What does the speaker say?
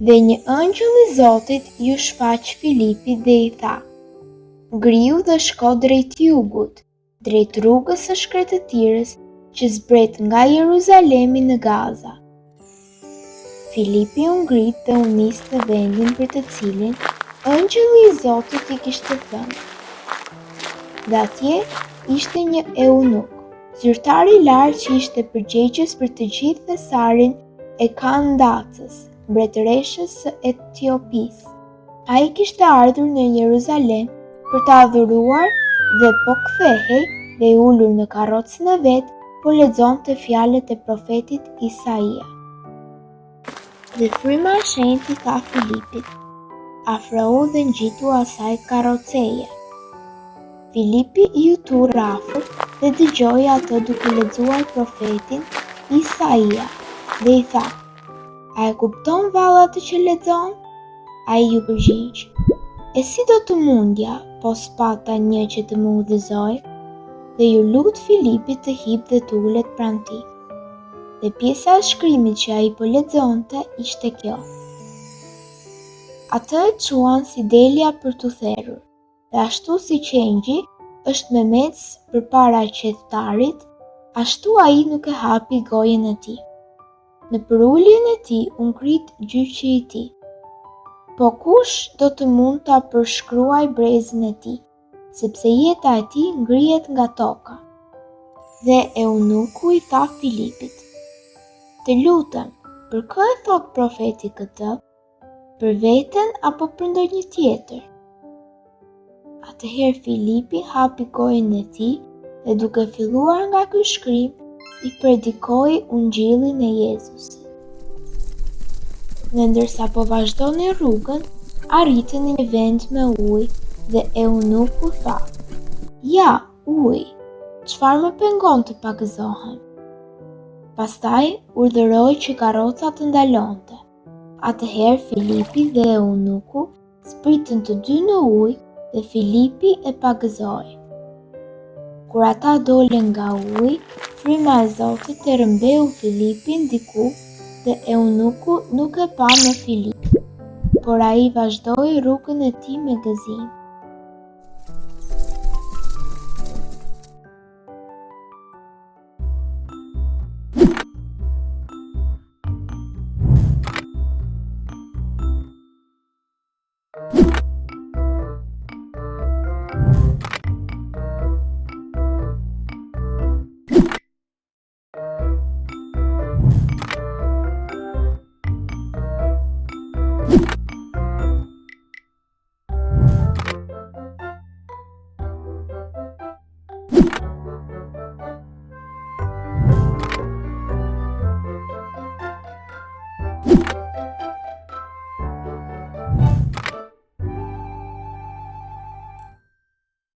Dhe një ëngjëll i Zotit ju shfaq Filipit dhe i tha: ngriu dhe shko drejt jugut, drejt rrugës së shkretëtirës që zbret nga Jeruzalemi në Gaza. Filipi u ngrit dhe u nis në vendin për të cilin ëngjëlli i Zotit i kishte thënë. Dhe atje ishte një eunuk, zyrtar i lartë që ishte përgjegjës për të gjithë thesarin e Kandacës, mbretëreshës së Etiopisë. Ai kishte ardhur në Jeruzalem për të adhuruar dhe po kthehej dhe i ulur në karrocën e vet, po lexonte fjalët e profetit Isaia. Dhe fryma e shenjtë i tha Filipit: afrohu dhe ngjitu asaj karroceja. Filipi i u tur afër dhe dëgjoi atë duke lexuar profetin Isaia dhe i tha: a e kupton valla atë që lexon? Ai ju përgjigj: e si do të mundja, po s'pata një që të më udhëzoj? Dhe ju lut Filipit të hip dhe të ulet pranë tij. Dhe pjesa e shkrimit që ai po lexonte ishte kjo: atë e quan si delja për t'u therrur, dhe ashtu si qengji është me mec përpara qethtarit, ashtu ai nuk e hapi gojën e tij. Në përuljen e tij u ngrit gjyqi i tij. Po kush do të mund ta përshkruaj brezin e tij, sepse jeta e tij ngrihet nga toka. Dhe eunuku i tha Filipit: të lutem, për kë e thot profeti këtë? Për veten apo për ndonjë tjetër? Atëherë Filipi hapi gojën e tij dhe duke filluar nga ky shkrim, i predikoi ungjillin e Jezusit. Dhe ndërsa po vazhdonin rrugën, arritën në një vend me ujë dhe eunuku tha: ja, ujë, çfarë më pengon të pagëzohem? Pastaj urdhëroi që karroca të ndalonte. Atëherë Filipi dhe eunuku zbritën të dy në ujë dhe Filipi e pagëzoi. Kur ata dolën nga uji, fryma e Zotit e rrëmbeu Filipin diku dhe eunuku nuk e pa më Filipin, por ai vazhdoi rrugën e tij me gëzim.